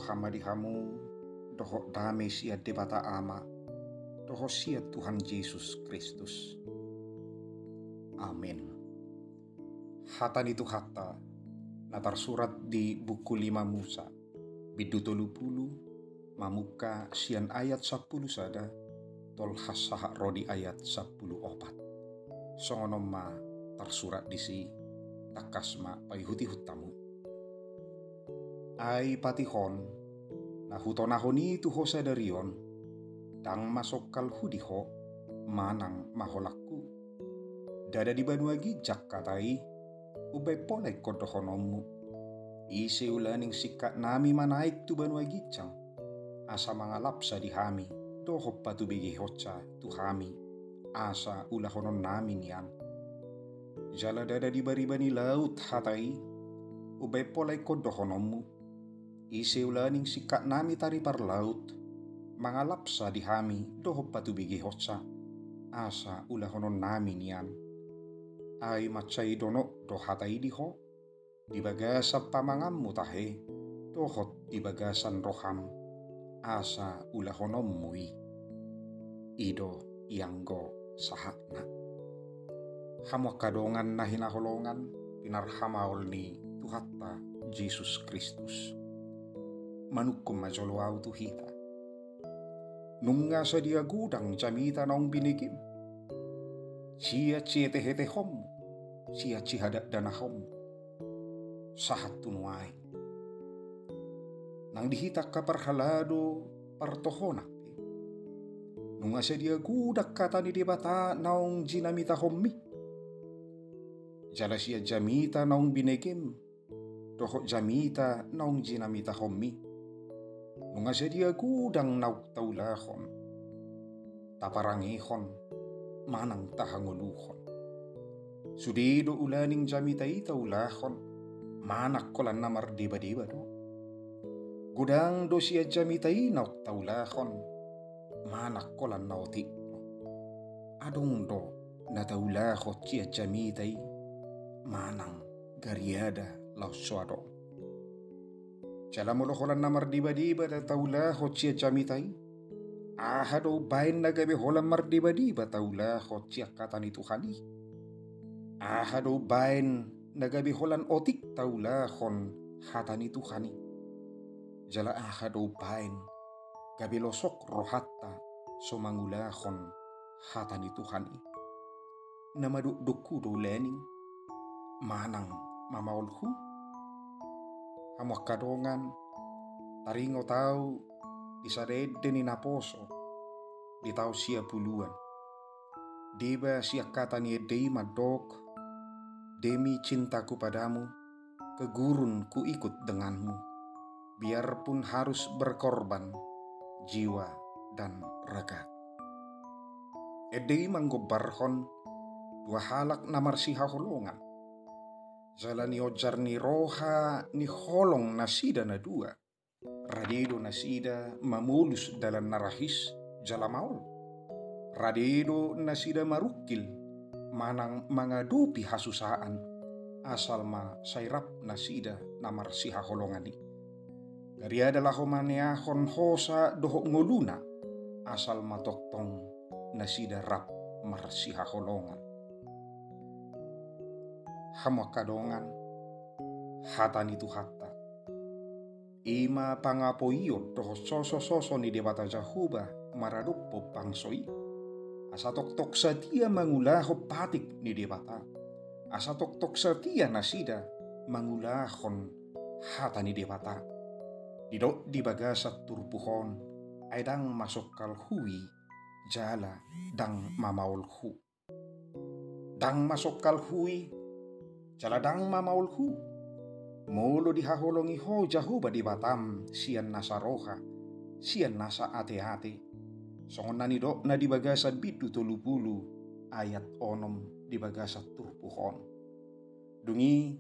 hama di hamu, doho dame sia debata ama, doho sia Tuhan Yesus Kristus. Amin. Hatan itu hatta, natar surat di buku 5 Musa, bidu 30, mamuka sian ayat 10 sada, tol hasaha rodi ayat 10 songonoma tersurat disi takasma paihuti hutamu. Ai patihon na hutonahoni tu hosa darion dang masokal hudiho manang maholakku dada di banua gijak katai ubay polay kodohonomu isi ulaning sikat nami manaik tu banua gijang asa mangalapsa di hami doho patubigi hoca tu hami asa ulahonon nami nian jala dada di baribani laut hatai ubay polay kodohonomu isi ulaning sikat nami tari par laut mangalapsa di hami doho patubigi hoca asa ulahonon nami nian ai macai dono do hatai diho di bagasa pamangammu tahe dohot di bagasan roham asa ulahonommui ido ianggo sahakna hamwa kadongan na hinaholongan pinarhamaol ni Tuhatta Jesus Kristus manukum majoloau tu hita nunga sa dia gudang camita naong binigim sia ciete-hete hom sia cihadak danahom sahat tunuai nang dihitak kaparhalado partohonak nunga sa dia gudak kata ni debata naong jinamita hommi jala sia jamita naong binigim doho jamita naong jinamita hommi nunga sa dia gudang nauk taulahon taparangihon manang tahanguluhon sudido ulaning jamita itaulahon manak kolan namar deba-deba do gudang do sia jamita nauk taulahon manak kolan nauti adong do na taulahot cia jamita manang gariada lausuado jala moloholan namar diba-diba da taulahot cia jamitai ahado bain nagabe holan mar diba-diba taulahot cia katani Tuhani ahado bain nagabe holan otik taulahon hatani Tuhani jala ahado bain gabe losok rohatta somangulahon hatani Tuhani namaduk-dukku do lening manang mamaolhu hamwa kadongan taringo tau disadede ni naposo di tau sia puluan deba sia kata ni edei madok demi cintaku padamu kegurun ku ikut denganmu biarpun harus berkorban jiwa dan raga edei manggobarhon dua halak namar sihaholongan jalani ojar ni roha ni holong nasida na dua radedo nasida mamulus dalam narahis jalamaul radedo nasida marukil manang mangadupi hasusaan asal ma sairap nasida namar sihaholongani gariada lahomaneahon hosa doho ngoluna asal matoktong nasida rap mar sihaholongan hamwa kadongan hatani tu hatta ima pangapoio doho soso ni debata jahuba maradupo pangsoi asa tok satia mangulaho patik ni debata asa tok satia nasida mangulahon hatani debata didok di bagasat turpuhon aidang masok kalhui jala dang mamaolhu dang masok kalhui jala dang mamaolhu molo dihaholongi ho jahuba di batam sian nasa roha sian nasa ate-ate songon nani dok na di bagasat bidu 30 ayat onom di bagasat turpuhon dungi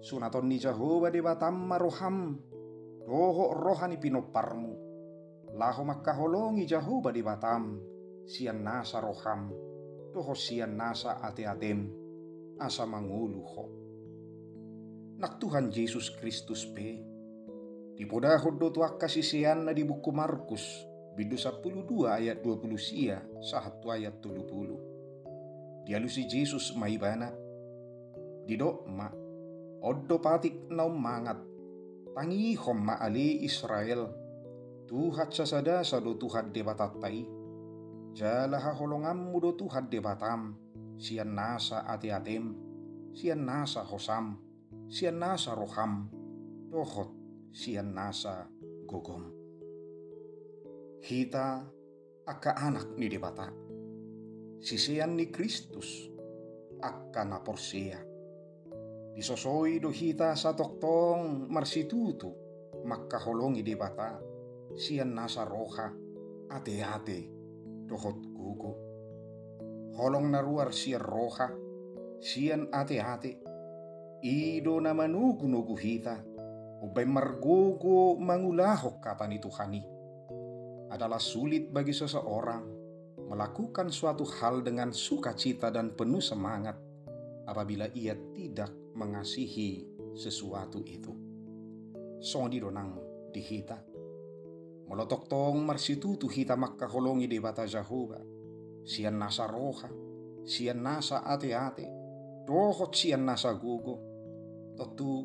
sunaton ni jahuba di batam maroham doho rohani pinoparmu laho makaholongi jahuba di batam sian nasa roham doho sian nasa ate-atem asa manguluho nak Tuhan Yesus Kristus pe Dipodahod do tuak kasisian na di buku Markus, bidu 12 ayat 20 sia, 1 ayat 30. Dialusi Jesus maibana, didok ma, oddo patik naum mangat, tangi ma ali Israel, Tuhat sasada sado Tuhat debatatai, jalaha holongammu do Tuhat debatam, sian nasa ate-atem, sian nasa hosam, sian nasa roham, dohot sian nasa gogom. Hita akka anak ni debata, sisian ni Kristus akka na porsea. Disosoi do hita sa toktong marsitutu makkaholongi debata, sian nasa roha ate-ate dohot gugo. Holong naruar sian roha, sian ate-ate, ido na manugu-nugu hita, ubay margogo mangulahok kata ni Tuhani. Adalah sulit bagi seseorang melakukan suatu hal dengan sukacita dan penuh semangat apabila ia tidak mengasihi sesuatu itu. Sondi donang di hita. Molotok tong marsitutu hita makkaholongi debata Jehovah. Sian nasa roha, sian nasa ate-ate, dohot sian nasa gugo. Totu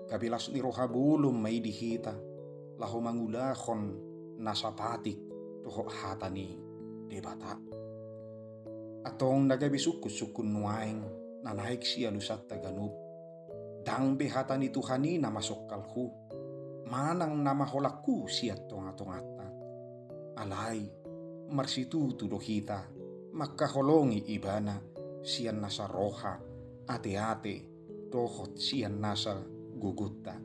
kabilas ni roha bulum may dihita, laho mangulahon nasa patik doho hatani debata. Atong nagabisukut-sukun nuaing nanaik siya lusat taganup, dang behata ni Tuhani na masok kalhu, manang namaholakku siya tonga-tongata. Alay, marsitutu dohita, makkaholongi ibana, siyan nasa roha, ate-ate, dohot siyan nasa gugutta.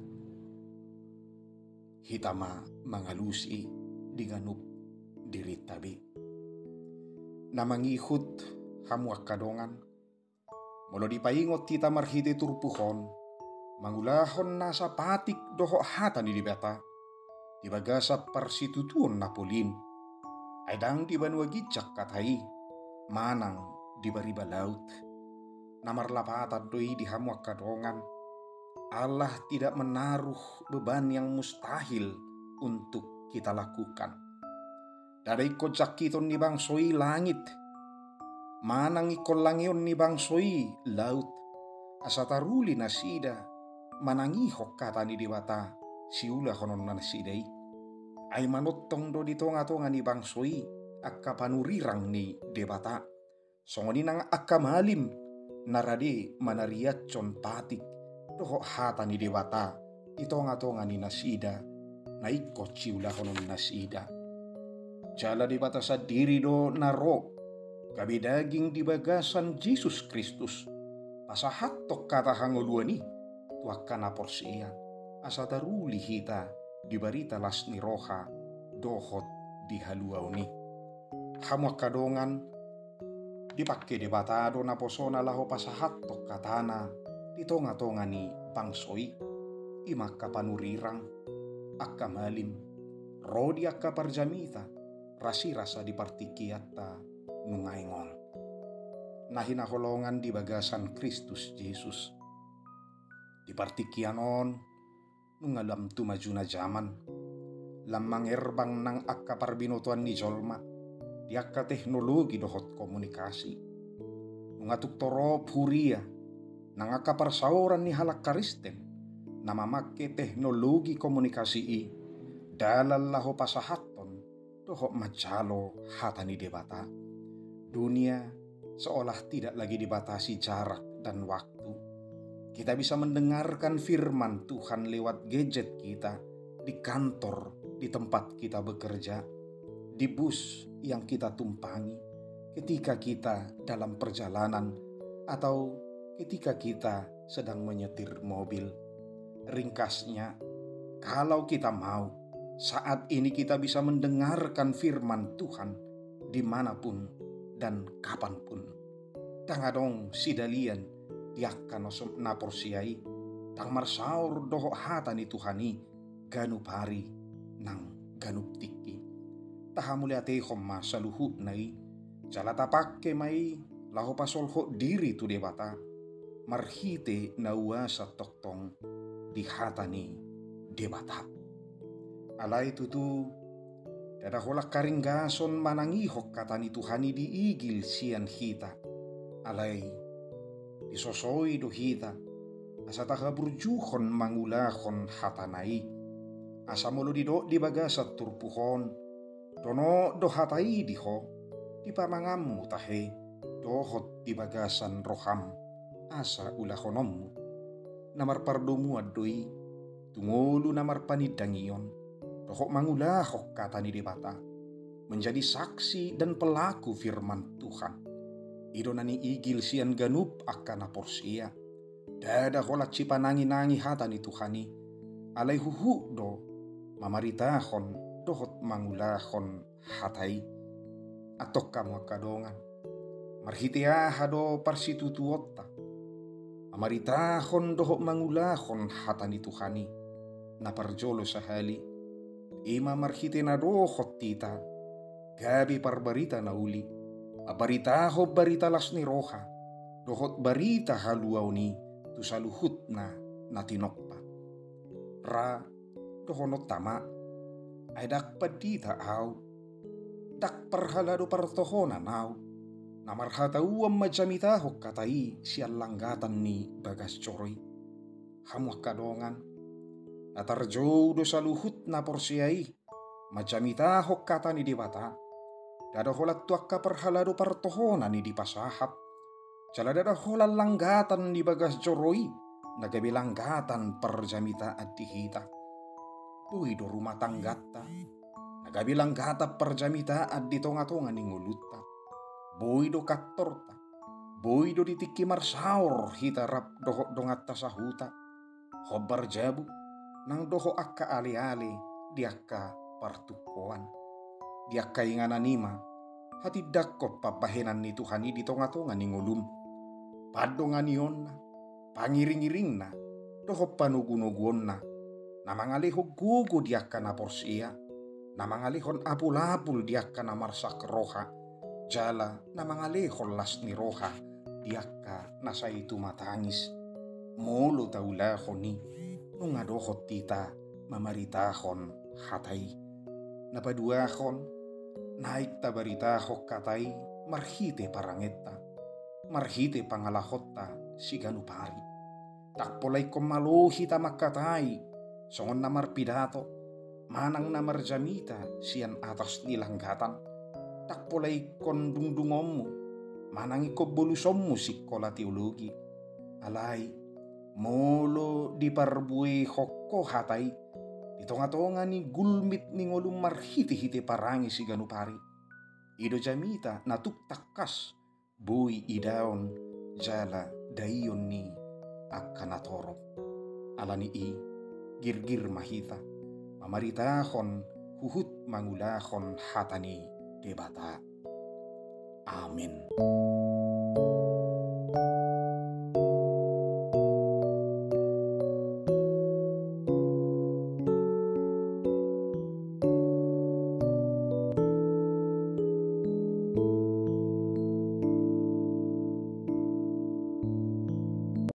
Hitama mangalusi diganup diritabi. Namangihut hamuak kadongan, molo dipaingot kita marhiti turpuhon, mangulahon nasa patik doho hata ni dibata, dibagasa parsitutuon na pulin, aydang di banua gijak katai, manang di bariba laut, namarlapatan doi di hamuak kadongan. Allah tidak menaruh beban yang mustahil untuk kita lakukan. Dari kojak kiton ni bangsoi langit, manang ikol langion ni bangsoi laut, asataruli nasida, manangihok kata ni dewata, siula honon nasidai. Ay manotong do di tonga-tonga ni bangsoi, akka panurirang ni debata. Songoni nang akka malim, narade manariatson patik, doho hata ni dewata, di tonga-tonga ni nasida, na ikot siula honon nasida. Jala di batasan diri do naro, kabi daging di bagasan Jesus Kristus, pasahatok kata hangoluani, tuakkan aporsian, asa taruli hita, di barita las ni roha, dohot di haluauni. Hamuak kadongan, dipakai di batado na posona laho pasahatok katana, di tonga-tonga ni bangsoi, imakka panurirang, akka malim, rodi akka parjamita, rasi-rasa di partikiata nungaingon. Nahinaholongan di bagasan Kristus Yesus. Di partikianon, nungalam tu maju na zaman, lamang erbang nang akka parbinotuan ni Jolma, di akka teknologi dohot komunikasi. Nungatuk torop huria, nang akka parsauran ni halak karisten, na mamake teknologi komunikasi dalal laho pasahaton, dohok macalo hata ni debata. Dunia seolah tidak lagi dibatasi jarak dan waktu. Kita bisa mendengarkan firman Tuhan lewat gadget kita, di kantor, di tempat kita bekerja, di bus yang kita tumpangi, ketika kita dalam perjalanan, atau ketika kita sedang menyetir mobil. Ringkasnya, kalau kita mau, saat ini kita bisa mendengarkan firman Tuhan dimanapun dan kapanpun. Tangadong sidalian diakkan naporsiai, tang marsaur doho hata ni Tuhani, ganup hari nang ganup tiki. Tahamuliate homma saluhu nai, jalata pakke mai laho pasolho diri tu debata, marhite nauasa toktong di hata ni debata. Alai tutu dada holak karinggason manangihok katani Tuhani diigil sian hita. Alai disosoi do hita asa taha burjuhon mangulahon hatanai. Asa molo di bagasa turpuhon dono do hatai diho di pamangammu tahe dohot di bagasan roham asa ulahonommu. Namar pardomu adoi tungolu namar panidangion dohok mangulahok katani debata menjadi saksi dan pelaku firman Tuhan. Idonani igil sian ganup akan porsia dada holat cipanangi-nangi hatani Tuhani alai huhu do mamaritahon dohot mangulahon hatai atok kamu kadongan marhitiaha do parsitutuotta mamaritahon dohot mangulahon hatani Tuhani na parjolo sahali ima marhitena dohot tita gabi parbarita na uli abaritaho barita lasni roha dohot barita haluauni tu saluhut na natinokpa ra dohonot tama ay dak padita au dak parhalado partohona nau namarhata uam majamitaho katai sian langgatan ni bagas coroy hamuak kadongan natarjou do saluhut na porsiai majamitaho kata ni debata dada holat tuakka parhalado partohona ni dipasahat jala dada holat langgatan di bagas coroy nagabi langgatan perjamita adihita Bui do rumah tanggata nagabi langgata perjamita adi tonga-tonga ni ngulutta bui do kattorta bui do ditiki marsaur hitarap doho dongatta sahuta hobar jabu nang doho akka ale-ale diakka partukoan diakka ingananima hati dakko papahenan ni Tuhani di tonga-tonga ni ngulum padonganionna pangiring-iringna doho panugu-nuguonna namangaleho gugu diakka na porsia namangalehon apul-apul diakka na marsak roha jala namangalehon las ni roha diakka na saitu matangis molo taulahon ni nungadohot tita mamaritahon hatai napaduahon naik tabaritahok katai marhite parangetta marhite pangalahotta siganupari tak polai komalohi tamakkatai songon namar pidato manang namar jamita sian atas nilanggatan tak polai kon dungdungommu manang iko bolusommu sikola teologi alai molo diparbui hokko hatai di tonga-tonga ni gulmit ni ngolum marhiti-hiti parangi si ganupari ido jamita natuk takkas bui idaon jala dayon ni akanatorop alani i girgir mahita mamaritahon huhut mangulahon hatani debata. Amin.